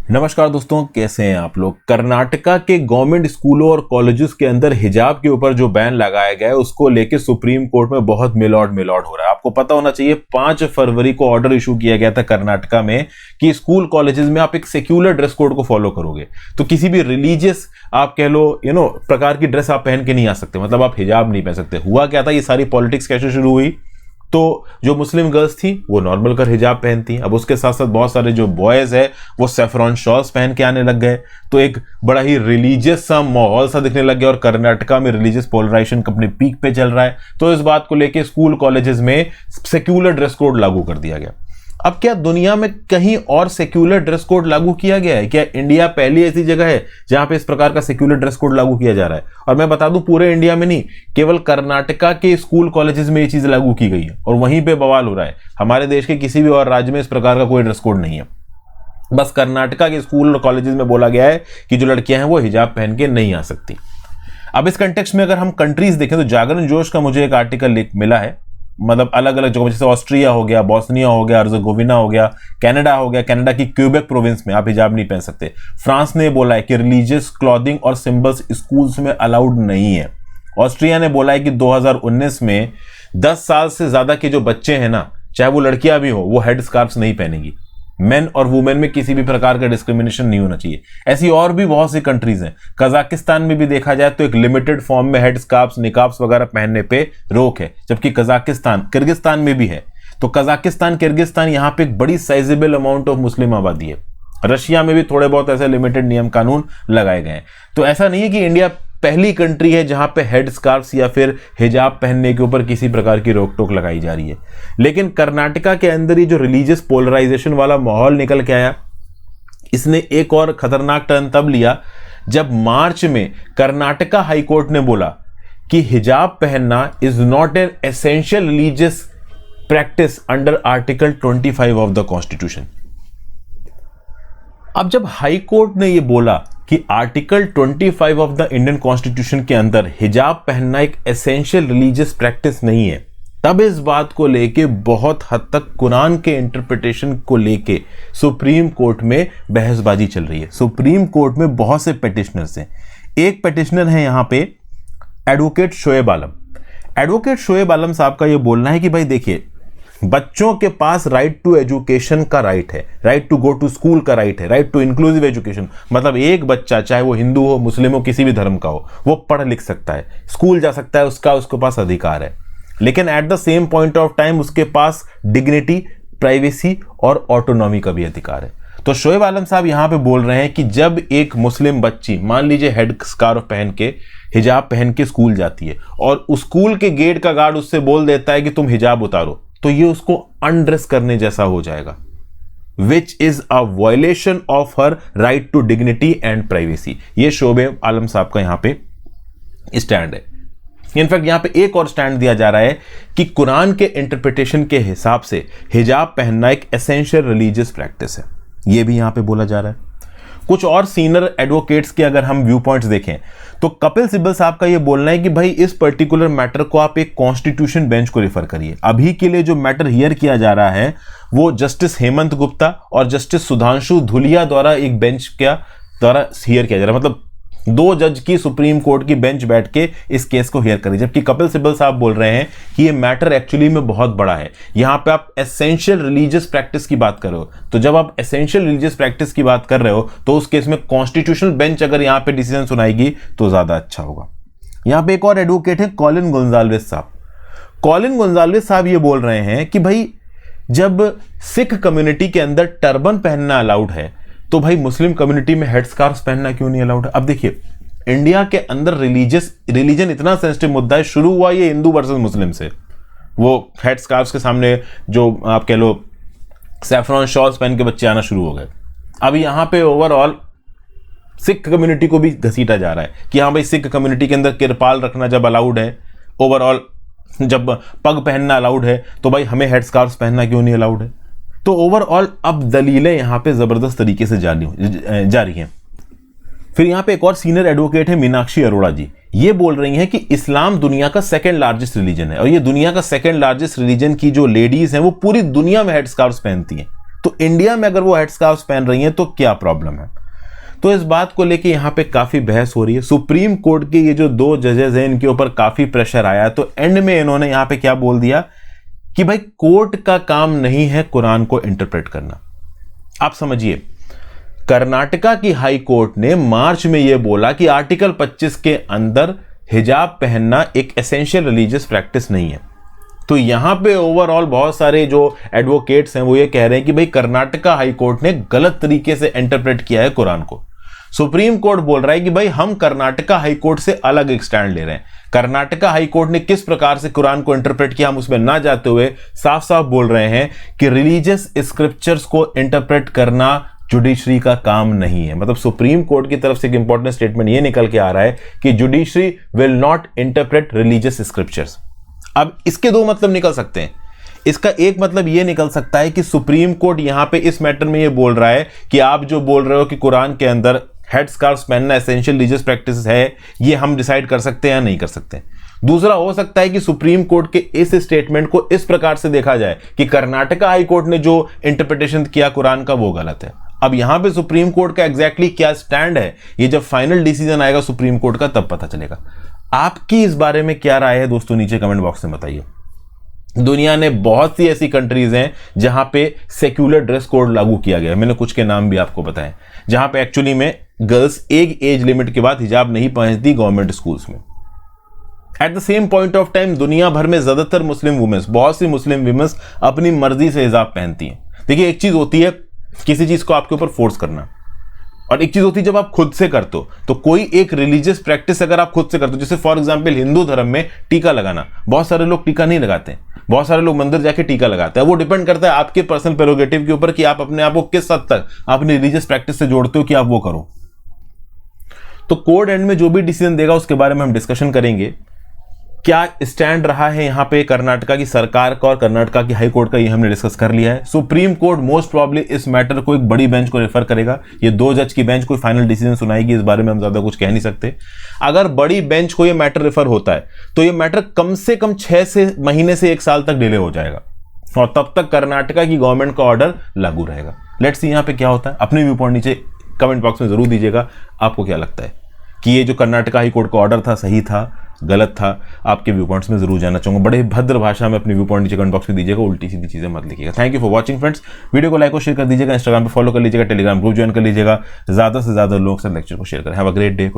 नमस्कार दोस्तों, कैसे हैं आप लोग। कर्नाटका के गवर्नमेंट स्कूलों और कॉलेजेस के अंदर हिजाब के ऊपर जो बैन लगाया गया है उसको लेके सुप्रीम कोर्ट में बहुत मिलौट हो रहा है। आपको पता होना चाहिए 5 फरवरी को ऑर्डर इशू किया गया था कर्नाटका में कि स्कूल कॉलेजेस में आप एक सेक्युलर ड्रेस कोड को फॉलो करोगे तो किसी भी रिलीजियस आप कह लो प्रकार की ड्रेस आप पहन के नहीं आ सकते, मतलब आप हिजाब नहीं पहन सकते। हुआ क्या था, ये सारी पॉलिटिक्स कैसे शुरू हुई, तो जो मुस्लिम गर्ल्स थी वो नॉर्मल कर हिजाब पहनती हैं। अब उसके साथ साथ बहुत सारे जो बॉयज है वो सेफ्रॉन शॉल्स पहन के आने लग गए, तो एक बड़ा ही रिलीजियस सा माहौल सा दिखने लग गया और कर्नाटका में रिलीजियस पोलराइजेशन अपने पीक पे चल रहा है। तो इस बात को लेके स्कूल कॉलेजेस में सेक्युलर ड्रेस कोड लागू कर दिया गया। अब क्या दुनिया में कहीं और सेक्युलर ड्रेस कोड लागू किया गया है? क्या इंडिया पहली ऐसी जगह है जहां पे इस प्रकार का सेक्युलर ड्रेस कोड लागू किया जा रहा है? और मैं बता दूं, पूरे इंडिया में नहीं, केवल कर्नाटका के स्कूल कॉलेजेस में ये चीज लागू की गई है और वहीं पे बवाल हो रहा है। हमारे देश के किसी भी और राज्य में इस प्रकार का कोई ड्रेस कोड नहीं है। बस कर्नाटका के स्कूल और कॉलेजेस में बोला गया है कि जो लड़कियां हैं वो हिजाब पहन के नहीं आ सकती। अब इस कंटेक्स्ट में अगर हम कंट्रीज देखें तो जागरण जोश का मुझे एक आर्टिकल मिला है, मतलब अलग अलग जगह, जैसे ऑस्ट्रिया हो गया, बॉस्निया हो गया, अर्जेगोविना हो गया, कनाडा हो गया। कनाडा की क्यूबेक प्रोविंस में आप हिजाब नहीं पहन सकते। फ्रांस ने बोला है कि रिलीजियस क्लॉथिंग और सिंबल्स स्कूल्स में अलाउड नहीं है। ऑस्ट्रिया ने बोला है कि 2019 में 10 साल से ज्यादा के जो बच्चे हैं ना, चाहे वो लड़कियां भी हो, वो हेड स्कार्फ्स नहीं पहनेंगी। मेन और वुमेन में किसी भी प्रकार का डिस्क्रिमिनेशन नहीं होना चाहिए। ऐसी और भी बहुत सी कंट्रीज हैं। कजाकिस्तान में भी देखा जाए तो एक लिमिटेड फॉर्म में हेड स्कार्फ्स, निकाब्स वगैरह पहनने पे रोक है, जबकि किर्गिस्तान में भी है। तो कजाकिस्तान, किर्गिस्तान यहाँ पे एक बड़ी साइजेबल अमाउंट ऑफ मुस्लिम आबादी है। रशिया में भी थोड़े बहुत ऐसे लिमिटेड नियम कानून लगाए गए हैं। तो ऐसा नहीं है कि इंडिया पहली कंट्री है जहां पे हेड स्कार्फ्स या फिर हिजाब पहनने के ऊपर किसी प्रकार की रोक टोक लगाई जा रही है। लेकिन कर्नाटका के अंदर ये जो रिलीजियस पोलराइजेशन वाला माहौल निकल के आया, इसने एक और खतरनाक टर्न तब लिया जब मार्च में कर्नाटका हाईकोर्ट ने बोला कि हिजाब पहनना is not an essential religious practice under article 25 of the constitution. अब जब हाई कोर्ट ने यह बोला कि article 25 of the Indian constitution के अंदर हिजाब पहनना एक एसेंशियल रिलीजियस प्रैक्टिस नहीं है, तब इस बात को लेके बहुत हद तक कुरान के इंटरप्रिटेशन को लेके सुप्रीम कोर्ट में बहसबाजी चल रही है। सुप्रीम कोर्ट में बहुत से पिटिशनर्स हैं। एक पिटिशनर है यहां पे एडवोकेट शोएब आलम। एडवोकेट शोएब आलम साहब का यह बोलना है कि भाई देखिए, बच्चों के पास राइट टू एजुकेशन का राइट है, right to go to school का राइट है, राइट टू इंक्लूसिव एजुकेशन। मतलब एक बच्चा चाहे वो हिंदू हो, मुस्लिम हो, किसी भी धर्म का हो, वो पढ़ लिख सकता है, स्कूल जा सकता है, उसके पास अधिकार है। लेकिन at the same point of time उसके पास डिग्निटी, प्राइवेसी और ऑटोनॉमी का भी अधिकार है। तो शोएब आलम साहब यहां पे बोल रहे हैं कि जब एक मुस्लिम बच्ची, मान लीजिए हेड स्कार्फ पहन के, हिजाब पहन के स्कूल जाती है और उस स्कूल के गेट का गार्ड उससे बोल देता है कि तुम हिजाब उतारो, तो ये उसको अनड्रेस करने जैसा हो जाएगा, which is a violation of her right to dignity and privacy. ये शोएब आलम साहब का यहां पे स्टैंड है। इनफैक्ट यहां पे एक और स्टैंड दिया जा रहा है कि कुरान के इंटरप्रिटेशन के हिसाब से हिजाब पहनना एक एसेंशियल रिलीजियस प्रैक्टिस है, यह भी यहां पे बोला जा रहा है। कुछ और सीनियर एडवोकेट्स के अगर हम व्यू पॉइंट्स देखें तो कपिल सिब्बल साहब का यह बोलना है कि भाई इस पर्टिकुलर मैटर को आप एक कॉन्स्टिट्यूशन बेंच को रेफर करिए। अभी के लिए जो मैटर हियर किया जा रहा है वो जस्टिस हेमंत गुप्ता और जस्टिस सुधांशु धुलिया द्वारा एक बेंच के द्वारा हियर किया जा रहा है। मतलब 2 जज की सुप्रीम कोर्ट की बेंच बैठ के इस केस को हियर करी, जबकि कपिल सिब्बल साहब बोल रहे हैं कि ये मैटर एक्चुअली में बहुत बड़ा है। यहां पे आप एसेंशियल रिलीजियस प्रैक्टिस की बात कर रहे हो, तो जब आप एसेंशियल रिलीजियस प्रैक्टिस की बात कर रहे हो तो उस केस में कॉन्स्टिट्यूशनल बेंच अगर यहां पे डिसीजन सुनाएगी तो ज्यादा अच्छा होगा। यहां पे एक और एडवोकेट है कॉलिन गोंजाल्विस साहब। कॉलिन गोंजाल्विस साहब ये बोल रहे हैं कि भाई जब सिख कम्युनिटी के अंदर टर्बन पहनना अलाउड है तो भाई मुस्लिम कम्युनिटी में हेड स्कार्फ पहनना क्यों नहीं अलाउड है? अब देखिए, इंडिया के अंदर रिलीजन इतना सेंसिटिव मुद्दा है। शुरू हुआ ये हिंदू वर्सेस मुस्लिम से, वो हेड स्कार्फ के सामने जो आप कह लो सैफरॉन शॉल्स पहन के बच्चे आना शुरू हो गए। अब यहां पे ओवरऑल सिख कम्युनिटी को भी घसीटा जा रहा है कि हाँ भाई सिख कम्युनिटी के अंदर किरपाल रखना जब अलाउड है, ओवरऑल जब पग पहनना अलाउड है, तो भाई हमें हेड स्कार्फ पहनना क्यों नहीं अलाउड है? तो ओवरऑल अब दलीलें यहां पे जबरदस्त तरीके से जारी हैं। फिर यहां पे एक और सीनियर एडवोकेट है मीनाक्षी अरोड़ा जी। ये बोल रही हैं कि इस्लाम दुनिया का सेकंड लार्जेस्ट रिलीजन है और ये दुनिया का सेकंड लार्जेस्ट रिलीजन की जो लेडीज हैं वो पूरी दुनिया में हेड स्कार्फ पहनती हैं। तो इंडिया में अगर वो हेड स्कार्फ पहन रही हैं तो क्या प्रॉब्लम है? तो इस बात को लेके यहाँ पे काफी बहस हो रही है। सुप्रीम कोर्ट के ये जो 2 जजेस हैं इनके ऊपर काफी प्रेशर आया, तो एंड में इन्होंने यहाँ पे क्या बोल दिया कि भाई कोर्ट का काम नहीं है कुरान को इंटरप्रेट करना। आप समझिए, कर्नाटका की हाई कोर्ट ने मार्च में यह बोला कि आर्टिकल 25 के अंदर हिजाब पहनना एक एसेंशियल रिलीजियस प्रैक्टिस नहीं है। तो यहां पे ओवरऑल बहुत सारे जो एडवोकेट्स हैं वो ये कह रहे हैं कि भाई कर्नाटका हाई कोर्ट ने गलत तरीके से इंटरप्रेट किया है कुरान को। सुप्रीम कोर्ट बोल रहा है कि भाई हम कर्नाटका हाई कोर्ट से अलग एक स्टैंड ले रहे हैं। कर्नाटका हाई कोर्ट ने किस प्रकार से कुरान को इंटरप्रेट किया हम उसमें ना जाते हुए साफ साफ बोल रहे हैं कि रिलीजियस स्क्रिप्चर्स को इंटरप्रेट करना जुडिशरी का काम नहीं है। मतलब सुप्रीम कोर्ट की तरफ से एक इंपॉर्टेंट स्टेटमेंट ये निकल के आ रहा है कि judiciary will not interpret religious scriptures. अब इसके 2 मतलब निकल सकते हैं। इसका एक मतलब यह निकल सकता है कि सुप्रीम कोर्ट यहां पे इस मैटर में यह बोल रहा है कि आप जो बोल रहे हो कि कुरान के अंदर हेड स्कार्फ पहनना एसेंशियल रिलीजियस प्रैक्टिस है, ये हम डिसाइड कर सकते हैं या नहीं कर सकते। दूसरा हो सकता है कि सुप्रीम कोर्ट के इस स्टेटमेंट को इस प्रकार से देखा जाए कि कर्नाटका हाई कोर्ट ने जो इंटरप्रिटेशन किया कुरान का वो गलत है। अब यहां पे सुप्रीम कोर्ट का एग्जैक्टली क्या स्टैंड है, ये जब फाइनल डिसीजन आएगा सुप्रीम कोर्ट का तब पता चलेगा। आपकी इस बारे में क्या राय है दोस्तों, नीचे कमेंट बॉक्स में बताइए। दुनिया ने बहुत सी ऐसी कंट्रीज हैं जहां पे सेक्युलर ड्रेस कोड लागू किया गया है। मैंने कुछ के नाम भी आपको बताएं, जहां पे एक्चुअली में गर्ल्स एक एज लिमिट के बाद हिजाब नहीं पहनती गवर्नमेंट स्कूल्स में। At the same point of time दुनिया भर में ज्यादातर मुस्लिम वुमेन्स, बहुत सी मुस्लिम वुमेन्स अपनी मर्जी से हिजाब पहनती हैं। देखिए, एक चीज होती है किसी चीज को आपके ऊपर फोर्स करना, और एक चीज होती है जब आप खुद से करते हो। तो कोई एक रिलीजियस प्रैक्टिस अगर आप खुद से करते हो, जैसे फॉर एग्जांपल हिंदू धर्म में टीका लगाना, बहुत सारे लोग टीका नहीं लगाते हैं, बहुत सारे लोग मंदिर जाके टीका लगाते हैं। वो डिपेंड करता है आपके पर्सनल प्रेरोगेटिव के ऊपर कि आप अपने आप को किस हद तक अपनी रिलीजियस प्रैक्टिस से जोड़ते हो कि आप वो करो। तो कोर्ट एंड में जो भी डिसीजन देगा उसके बारे में हम डिस्कशन करेंगे। क्या स्टैंड रहा है यहां पे कर्नाटका की सरकार का और कर्नाटका की हाई कोर्ट का, ये हमने डिस्कस कर लिया है। सुप्रीम कोर्ट मोस्ट प्रॉब्ली इस मैटर को एक बड़ी बेंच को रेफर करेगा। ये 2 जज की बेंच कोई फाइनल डिसीजन सुनाएगी, इस बारे में हम ज्यादा कुछ कह नहीं सकते। अगर बड़ी बेंच को ये मैटर रेफर होता है तो ये मैटर कम से कम 6 महीने से 1 साल तक डिले हो जाएगा, और तब तक कर्नाटका की गवर्नमेंट का ऑर्डर लागू रहेगा। लेट्स सी यहां पे क्या होता है। अपने व्यू पॉइंट नीचे कमेंट बॉक्स में जरूर दीजिएगा। आपको क्या लगता है कि ये जो कर्नाटका हाई कोर्ट का ऑर्डर था सही था, गलत था? आपके व्यू पॉइंट्स में जरूर जानना चाहूंगा। बड़े भद्र भाषा में अपने व्यू पॉइंट नीचे कमेंट बॉक्स में दीजिएगा, उल्टी सीधी चीजें मत लिखिएगा। Thank you for watching friends. Video को लाइक और शेयर कर दीजिएगा, इंस्टाग्राम पे फॉलो कर लीजिएगा, टेलीग्राम ग्रुप ज्वाइन कर लीजिएगा, ज्यादा से ज्यादा लोग से लेक्चर को शेयर करें। Have a great day.